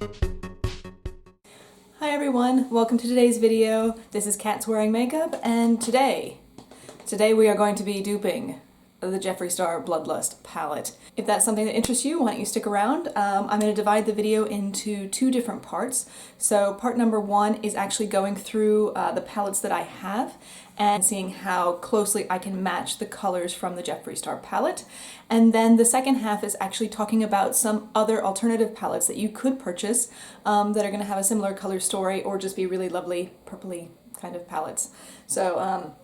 Hi everyone, welcome to today's video. This is Kat's Wearing Makeup, and today we are going to be duping the Jeffree Star Bloodlust palette. If that's something that interests you, why don't you stick around? I'm going to divide the video into two different parts. So part number one is actually going through the palettes that I have and seeing how closely I can match the colors from the Jeffree Star palette. And then the second half is actually talking about some other alternative palettes that you could purchase that are going to have a similar color story or just be really lovely purpley kind of palettes. So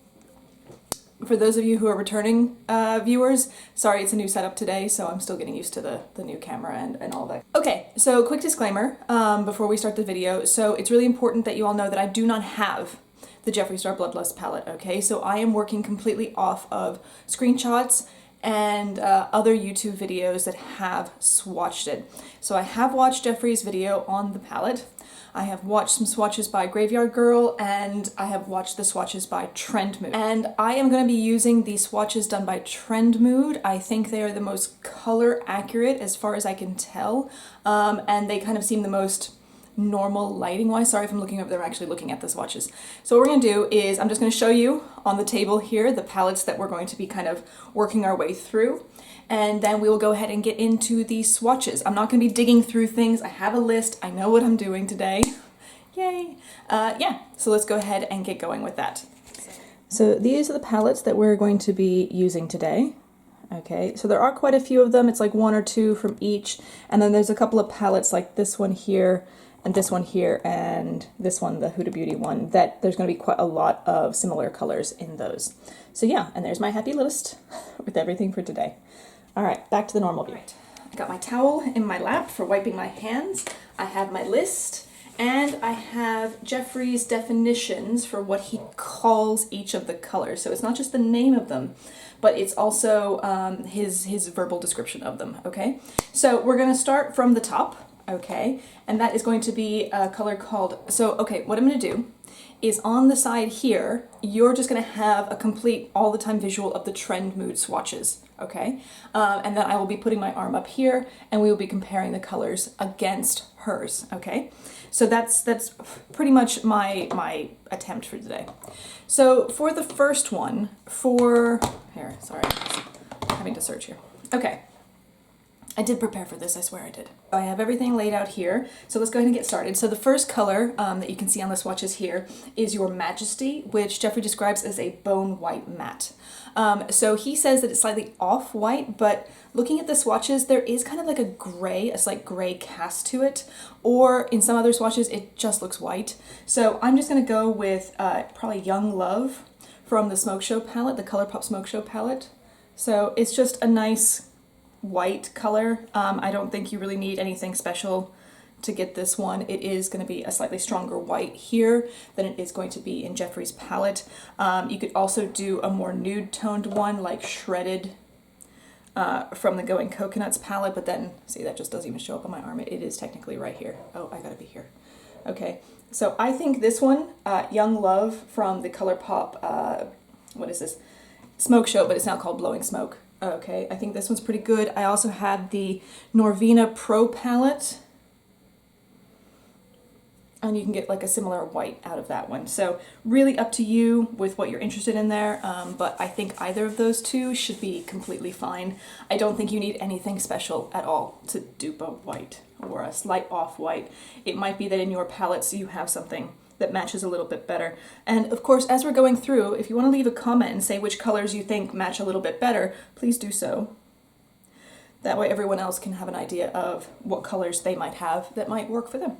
for those of you who are returning viewers, sorry it's a new setup today, so I'm still getting used to the new camera and all that. Okay, so quick disclaimer before we start the video. So it's really important that you all know that I do not have the Jeffree Star Bloodlust palette, okay? So I am working completely off of screenshots and other YouTube videos that have swatched it. So I have watched Jeffree's video on the palette. I have watched some swatches by Graveyard Girl, and I have watched the swatches by Trend Mood. And I am going to be using the swatches done by Trend Mood. I think they are the most color accurate as far as I can tell, and they kind of seem the most normal lighting wise. Sorry if I'm looking over there, I'm actually looking at the swatches. So what we're going to do is I'm just going to show you on the table here the palettes that we're going to be kind of working our way through. And then we will go ahead and get into the swatches. I'm not going to be digging through things. I have a list. I know what I'm doing today. Yay! Yeah, so let's go ahead and get going with that. So these are the palettes that we're going to be using today. Okay, so there are quite a few of them. It's like one or two from each. And then there's a couple of palettes like this one here, and this one here, and this one, the Huda Beauty one, that there's going to be quite a lot of similar colors in those. So yeah, and there's my happy list with everything for today. All right, back to the normal view. Right. I got my towel in my lap for wiping my hands. I have my list, and I have Jeffree's definitions for what he calls each of the colors. So it's not just the name of them, but it's also his verbal description of them, okay? So we're gonna start from the top, okay? And that is going to be a color called, so okay, what I'm gonna do is on the side here, you're just gonna have a complete all the time visual of the Trend Mood swatches, okay? And then I will be putting my arm up here and we will be comparing the colors against hers, okay? So that's pretty much my attempt for today. So for the first one, here, sorry, I'm having to search here. Okay. I did prepare for this, I swear I did. I have everything laid out here, so let's go ahead and get started. So the first color that you can see on the swatches here is your Majesty, which Jeffree describes as a bone white matte. So he says that it's slightly off-white, but looking at the swatches, there is kind of like a slight gray cast to it, or in some other swatches, it just looks white. So I'm just gonna go with probably Young Love from the Smoke Show palette, the Colourpop Smoke Show palette. So it's just a nice white color. I don't think you really need anything special to get this one. It is going to be a slightly stronger white here than it is going to be in Jeffree's palette. You could also do a more nude toned one like Shredded from the Going Coconuts palette, but then, see, that just doesn't even show up on my arm. It is technically right here. Oh, I gotta be here. Okay, so I think this one, Young Love from the Colourpop, what is this? Smoke Show, but it's now called Blowing Smoke. Okay, I think this one's pretty good. I also have the Norvina Pro palette, and you can get like a similar white out of that one. So really up to you with what you're interested in there, but I think either of those two should be completely fine. I don't think you need anything special at all to dupe a white or a slight off-white. It might be that in your palettes you have something that matches a little bit better. And of course, as we're going through, if you want to leave a comment and say which colors you think match a little bit better, please do so. That way everyone else can have an idea of what colors they might have that might work for them.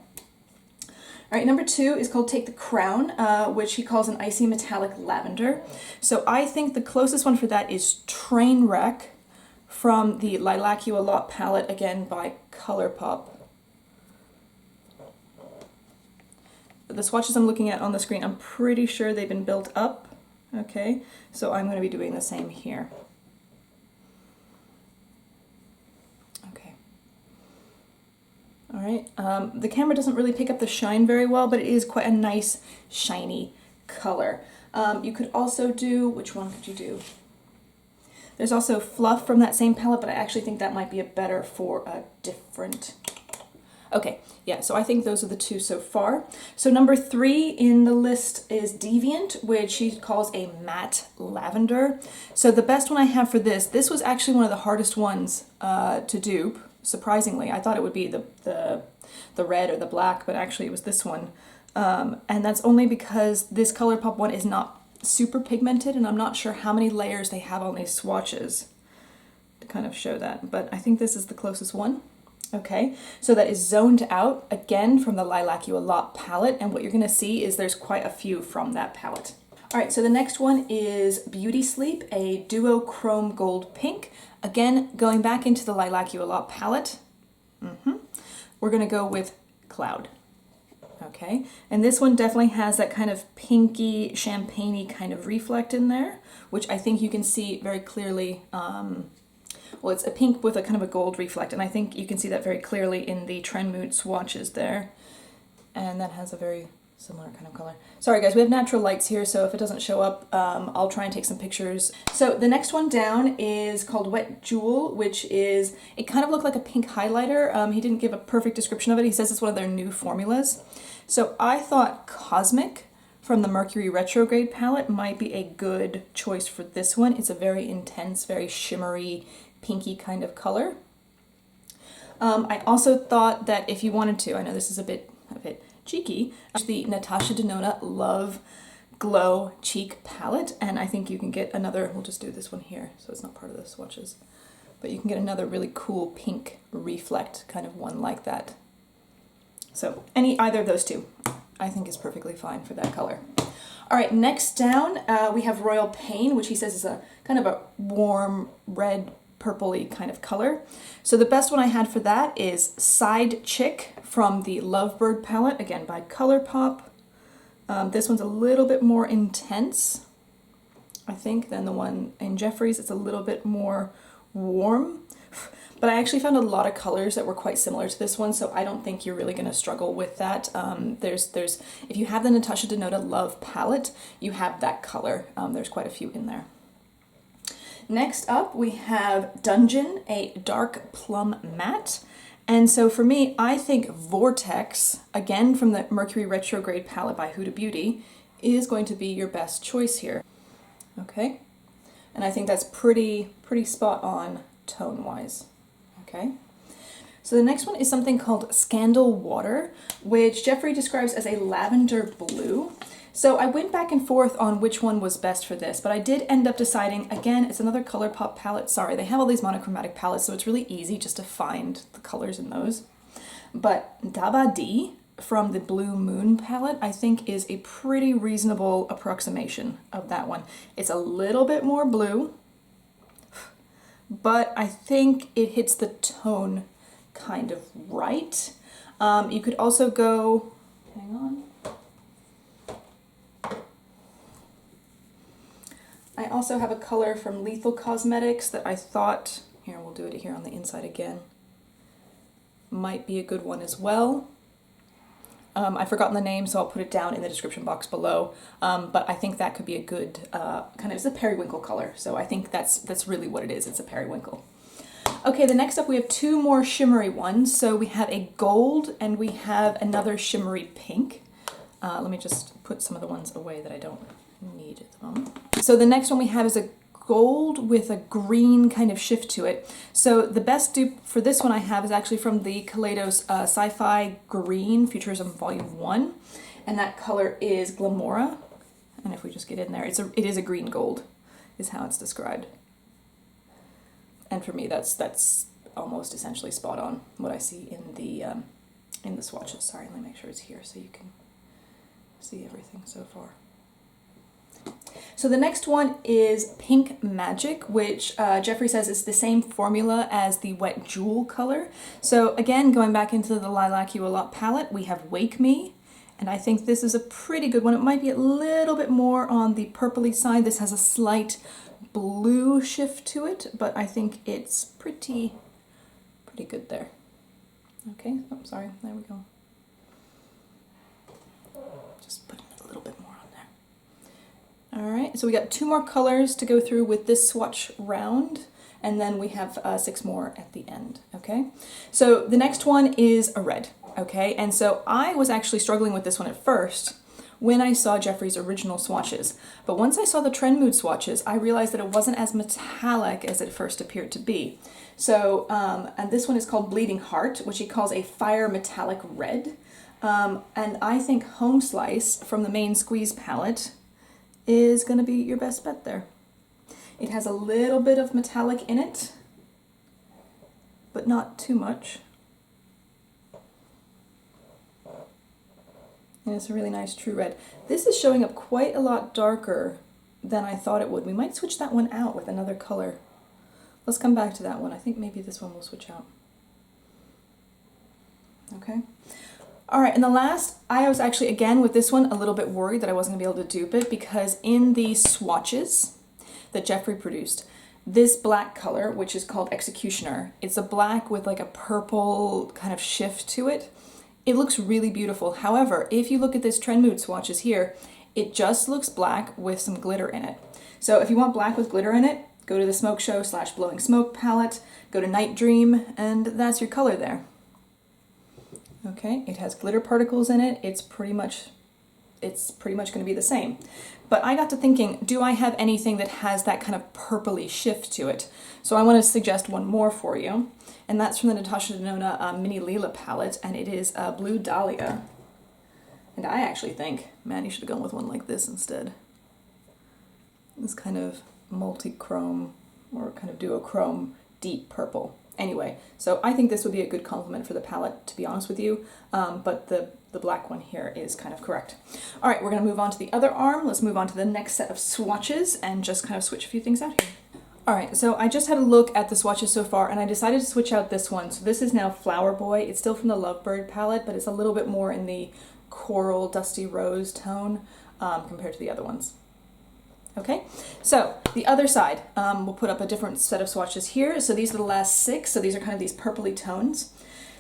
All right, number two is called Take the Crown, which he calls an icy metallic lavender. So I think the closest one for that is Trainwreck from the Lilac You a Lot palette, again by Colourpop. The swatches I'm looking at on the screen, I'm pretty sure they've been built up, okay? So I'm going to be doing the same here. Okay. All right, the camera doesn't really pick up the shine very well, but it is quite a nice, shiny color. You could also do, which one could you do? There's also Fluff from that same palette, but I actually think that might be a better for a different... Okay, yeah, so I think those are the two so far. So number 3 in the list is Deviant, which she calls a matte lavender. So the best one I have for this was actually one of the hardest ones to dupe, surprisingly. I thought it would be the red or the black, but actually it was this one. And that's only because this Colourpop one is not super pigmented, and I'm not sure how many layers they have on these swatches to kind of show that, but I think this is the closest one. Okay, so that is Zoned Out, again from the Lilac You A Lot palette, and what you're going to see is there's quite a few from that palette. Alright, so the next one is Beauty Sleep, a Duo Chrome Gold Pink. Again, going back into the Lilac You A Lot palette, we're going to go with Cloud. Okay, and this one definitely has that kind of pinky, champagne-y kind of reflect in there, which I think you can see very clearly. Well, it's a pink with a kind of a gold reflect, and I think you can see that very clearly in the Trend Mood swatches there. And that has a very similar kind of color. Sorry guys, we have natural lights here, so if it doesn't show up, I'll try and take some pictures. So the next one down is called Wet Jewel, which is, it kind of looked like a pink highlighter. He didn't give a perfect description of it. He says it's one of their new formulas. So I thought Cosmic from the Mercury Retrograde palette might be a good choice for this one. It's a very intense, very shimmery, pinky kind of color. I also thought that if you wanted to, I know this is a bit cheeky, the Natasha Denona Love Glow Cheek Palette, and I think you can get another, we'll just do this one here so it's not part of the swatches, but you can get another really cool pink reflect kind of one like that. So either of those two I think is perfectly fine for that color. Alright, next down we have Royal Pain, which he says is a kind of a warm red purpley kind of color. So the best one I had for that is Side Chick from the Lovebird palette, again by Colourpop. This one's a little bit more intense, I think, than the one in Jeffree's. It's a little bit more warm, but I actually found a lot of colors that were quite similar to this one, so I don't think you're really going to struggle with that. If you have the Natasha Denona Love palette, you have that color. There's quite a few in there. Next up, we have Dungeon, a dark plum matte. And so for me, I think Vortex, again from the Mercury Retrograde palette by Huda Beauty, is going to be your best choice here. Okay? And I think that's pretty spot on tone-wise. Okay? So the next one is something called Scandal Water, which Jeffree describes as a lavender blue. So I went back and forth on which one was best for this, but I did end up deciding, again, it's another Colourpop palette. Sorry, they have all these monochromatic palettes, so it's really easy just to find the colors in those. But Daba D from the Blue Moon palette, I think is a pretty reasonable approximation of that one. It's a little bit more blue, but I think it hits the tone kind of right. You could also go, hang on. I also have a color from Lethal Cosmetics that I thought, here we'll do it here on the inside again, might be a good one as well. I've forgotten the name, so I'll put it down in the description box below, but I think that could be a good, kind of, it's a periwinkle color, so I think that's really what it is, it's a periwinkle. Okay, the next up we have two more shimmery ones. So we have a gold and we have another shimmery pink. Let me just put some of the ones away that I don't need at the moment. So the next one we have is a gold with a green kind of shift to it. So the best dupe for this one I have is actually from the Kaleidos Sci-Fi Green Futurism Volume 1, and that color is Glamora. And if we just get in there, it is a green gold, is how it's described. And for me, that's almost essentially spot on what I see in the swatches. Sorry, let me make sure it's here so you can see everything so far. So the next one is Pink Magic, which Jeffree says is the same formula as the Wet Jewel color. So again, going back into the Lilac You A Lot palette, we have Wake Me, and I think this is a pretty good one. It might be a little bit more on the purpley side. This has a slight blue shift to it, but I think it's pretty good there. Okay, oh, sorry, there we go. Just put a little bit more on there. All right, so we got 2 more colors to go through with this swatch round, and then we have 6 more at the end, okay? So the next one is a red. Okay, and so I was actually struggling with this one at first when I saw Jeffree's original swatches. But once I saw the Trend Mood swatches, I realized that it wasn't as metallic as it first appeared to be. So, and this one is called Bleeding Heart, which he calls a fire metallic red. And I think Home Slice from the main Squeeze palette is going to be your best bet there. It has a little bit of metallic in it, but not too much. And it's a really nice true red. This is showing up quite a lot darker than I thought it would. We might switch that one out with another color. Let's come back to that one. I think maybe this one will switch out. Okay. All right, and the last, I was actually, again, with this one, a little bit worried that I wasn't gonna be able to dupe it because in the swatches that Jeffree produced, this black color, which is called Executioner, it's a black with like a purple kind of shift to it. It looks really beautiful. However, if you look at this Trend Mood swatches here, it just looks black with some glitter in it. So if you want black with glitter in it, go to the Smoke Show / Blowing Smoke palette, go to Night Dream, and that's your color there. Okay, it has glitter particles in it. It's pretty much going to be the same. But I got to thinking, do I have anything that has that kind of purpley shift to it? So I want to suggest one more for you, and that's from the Natasha Denona Mini Lila palette, and it is Blue Dahlia. And I actually think, man, you should have gone with one like this instead. This kind of multi-chrome, or kind of duochrome, deep purple. Anyway, so I think this would be a good complement for the palette, to be honest with you, but the black one here is kind of correct. All right, we're going to move on to the other arm. Let's move on to the next set of swatches and just kind of switch a few things out here. All right, so I just had a look at the swatches so far, and I decided to switch out this one. So this is now Flower Boy. It's still from the Lovebird palette, but it's a little bit more in the coral, dusty rose tone compared to the other ones. Okay, so the other side, we'll put up a different set of swatches here. So these are the last 6, so these are kind of these purpley tones.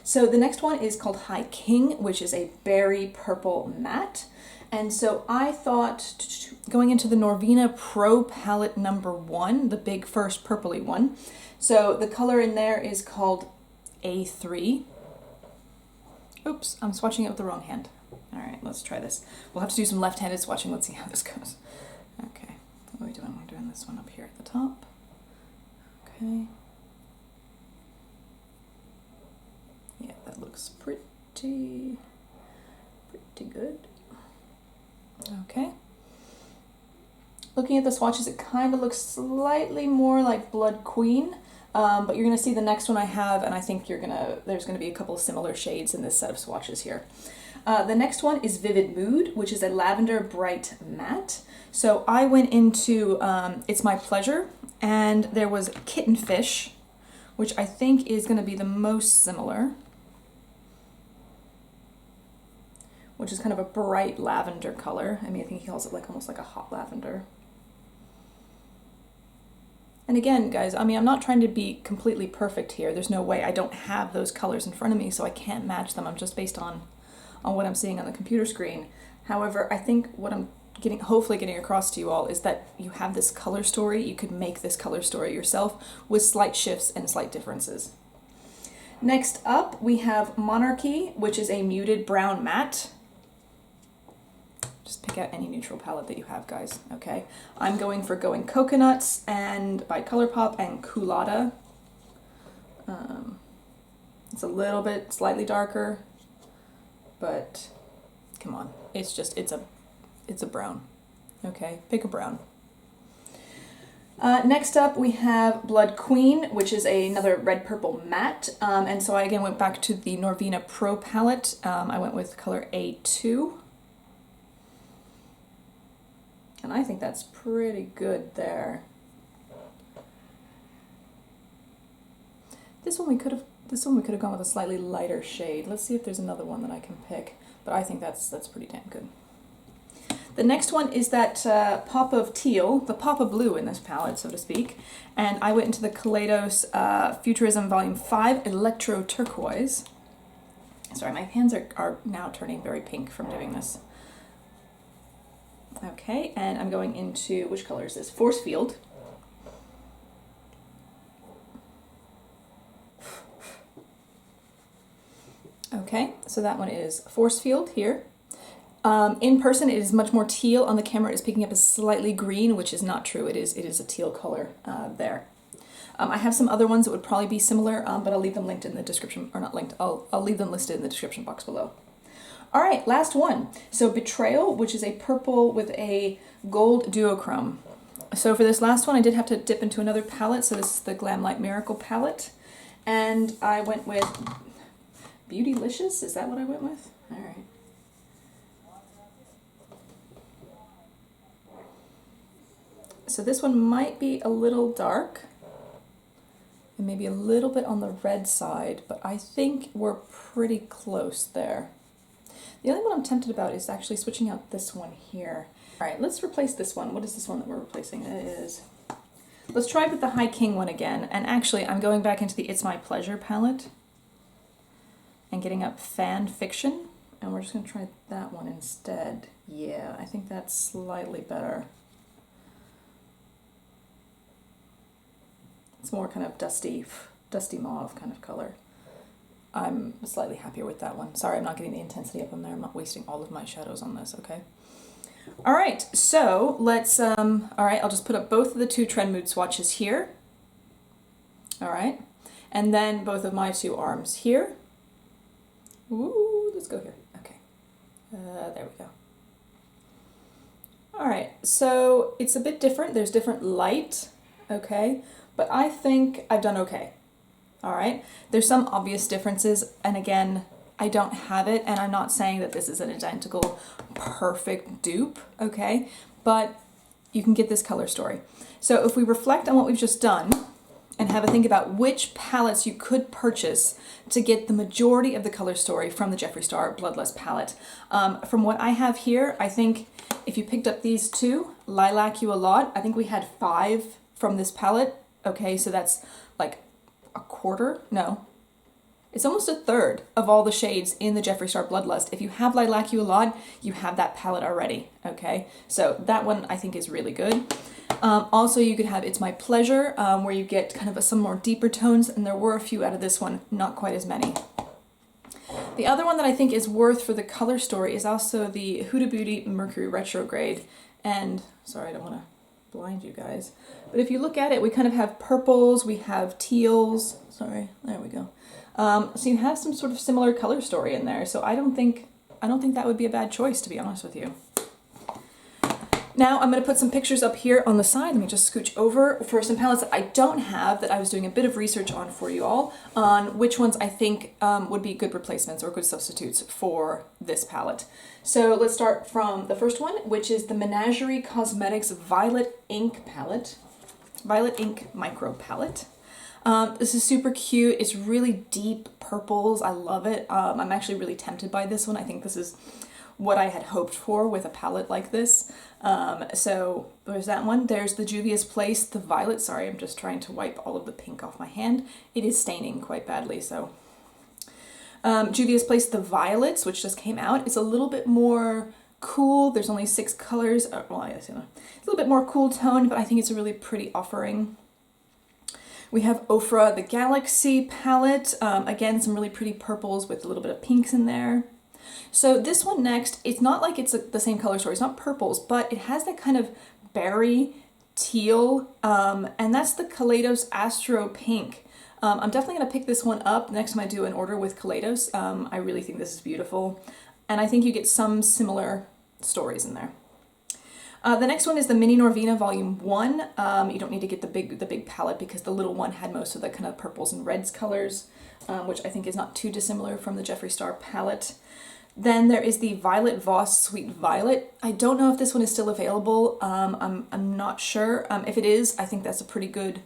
So the next one is called High King, which is a berry purple matte. And so I thought, going into the Norvina Pro palette number 1, the big first purpley one. So the color in there is called A3. Oops, I'm swatching it with the wrong hand. All right, let's try this. We'll have to do some left-handed swatching. Let's see how this goes. Okay. What are we doing? We're doing this one up here at the top. Okay. Yeah, that looks pretty good. Okay. Looking at the swatches, it kind of looks slightly more like Blood Queen, but you're going to see the next one I have, and I think there's going to be a couple of similar shades in this set of swatches here. The next one is Vivid Mood, which is a lavender bright matte. So I went into It's My Pleasure, and there was Kitten Fish, which I think is going to be the most similar, which is kind of a bright lavender color. I mean, I think he calls it like almost like a hot lavender. And again, guys, I mean, I'm not trying to be completely perfect here. There's no way. I don't have those colors in front of me, so I can't match them. I'm just based on what I'm seeing on the computer screen. However, I think what I'm hopefully getting across to you all is that you have this color story. You could make this color story yourself with slight shifts and slight differences. Next up, we have Monarchy, which is a muted brown matte. Just pick out any neutral palette that you have, guys, okay? I'm going for Going Coconuts and by Colourpop and Culotta. It's a little bit slightly darker, but come on, it's a brown, okay? Pick a brown. Next up we have Blood Queen, which is another red purple matte, and so I again went back to the Norvina Pro palette. I went with color A2, and I think that's pretty good there. This one we could have gone with a slightly lighter shade. Let's see if there's another one that I can pick, but I think that's pretty damn good. The next one is that pop of teal, the pop of blue in this palette, so to speak, and I went into the Kaleidos Futurism Volume 5 Electro Turquoise. Sorry, my hands are now turning very pink from doing this. Okay, and I'm going into, which color is this? Force Field. Okay, so that one is Force Field here. In person it is much more teal. On the camera it is picking up a slightly green, which is not true. It is a teal color there. I have some other ones that would probably be similar, but I'll leave them linked in the description, or not linked, I'll leave them listed in the description box below. All right, last one. So Betrayal, which is a purple with a gold duochrome. So for this last one, I did have to dip into another palette. So this is the Glam Light Miracle palette. And I went with Beautylicious. Is that what I went with? All right. So this one might be a little dark and maybe a little bit on the red side, but I think we're pretty close there. The only one I'm tempted about is actually switching out this one here. All right, let's replace this one. What is this one that we're replacing? It is, let's try with the High King one again. And actually, I'm going back into the It's My Pleasure palette and getting up Fan Fiction. And we're just gonna try that one instead. Yeah, I think that's slightly better. It's more kind of dusty mauve kind of color. I'm slightly happier with that one. Sorry, I'm not getting the intensity up on there. I'm not wasting all of my shadows on this, okay? All right, so let's, all right, I'll just put up both of the two Trend Mood swatches here. All right, and then both of my two arms here. Ooh, let's go here, okay. There we go. All right, so it's a bit different. There's different light, okay? But I think I've done okay. All right, there's some obvious differences, and again, I don't have it, and I'm not saying that this is an identical, perfect dupe, okay? But you can get this color story. So if we reflect on what we've just done and have a think about which palettes you could purchase to get the majority of the color story from the Jeffree Star Bloodlust palette. From what I have here, I think if you picked up these two, Lilac You a Lot, I think we had 5 from this palette. Okay, so that's like a quarter? No. It's almost a third of all the shades in the Jeffree Star Bloodlust. If you have Lilac You a Lot, you have that palette already, okay? So that one I think is really good. Also, you could have It's My Pleasure, where you get kind of some more deeper tones, and there were a few out of this one, not quite as many. The other one that I think is worth for the color story is also the Huda Beauty Mercury Retrograde. And, sorry, I don't want to blind you guys, but if you look at it, we kind of have purples, we have teals, sorry, there we go. So you have some sort of similar color story in there, so I don't think that would be a bad choice, to be honest with you. Now I'm going to put some pictures up here on the side. Let me just scooch over for some palettes that I don't have, that I was doing a bit of research on for you all, on which ones I think would be good replacements or good substitutes for this palette. So let's start from the first one, which is the Menagerie Cosmetics Violet Ink palette. Violet Ink Micro palette. This is super cute. It's really deep purples. I love it. I'm actually really tempted by this one. I think this is what I had hoped for with a palette like this. So there's that one. There's the Juvia's Place, the Violet. Sorry, I'm just trying to wipe all of the pink off my hand. It is staining quite badly, so. Juvia's Place, the Violets, which just came out. It's a little bit more cool. There's only 6 colors. Well, I guess, you know, it's a little bit more cool tone, but I think it's a really pretty offering. We have Ofra the Galaxy palette. Again, some really pretty purples with a little bit of pinks in there. So this one next, it's not like it's the same color story. It's not purples, but it has that kind of berry teal, and that's the Kaleidos Astro Pink. I'm definitely going to pick this one up next time I do an order with Kaleidos. I really think this is beautiful, and I think you get some similar stories in there. The next one is the Mini Norvina Volume 1. You don't need to get the big palette because the little one had most of the kind of purples and reds colors, which I think is not too dissimilar from the Jeffree Star palette. Then there is the Violet Voss Sweet Violet. I don't know if this one is still available. I'm not sure. If it is, I think that's a pretty good,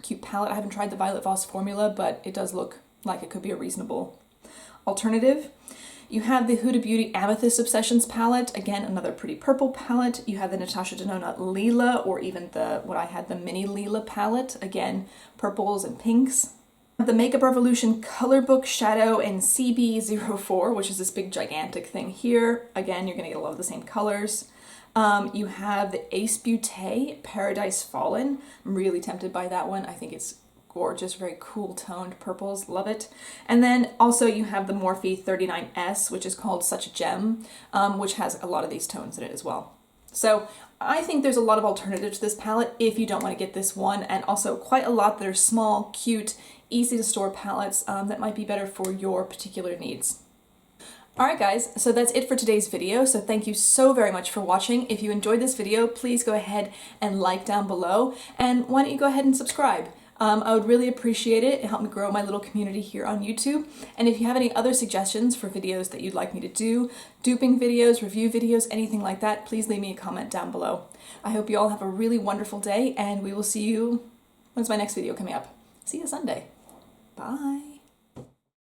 cute palette. I haven't tried the Violet Voss formula, but it does look like it could be a reasonable alternative. You have the Huda Beauty Amethyst Obsessions palette. Again, another pretty purple palette. You have the Natasha Denona Lila, or even what I had, the Mini Lila palette. Again, purples and pinks. The Makeup Revolution Color Book Shadow and CB04, which is this big gigantic thing here. Again, you're gonna get a lot of the same colors. You have the Ace Beauté Paradise Fallen. I'm really tempted by that one. I think it's gorgeous, very cool toned purples, love it. And then also you have the Morphe 39S, which is called Such a Gem, which has a lot of these tones in it as well. So I think there's a lot of alternatives to this palette if you don't want to get this one, and also quite a lot that are small, cute, easy to store palettes that might be better for your particular needs. Alright guys, so that's it for today's video, so thank you so very much for watching. If you enjoyed this video, please go ahead and like down below, and why don't you go ahead and subscribe? I would really appreciate it. It helped me grow my little community here on YouTube. And if you have any other suggestions for videos that you'd like me to do, duping videos, review videos, anything like that, please leave me a comment down below. I hope you all have a really wonderful day, and we will see you, when's my next video coming up? See you Sunday. Bye.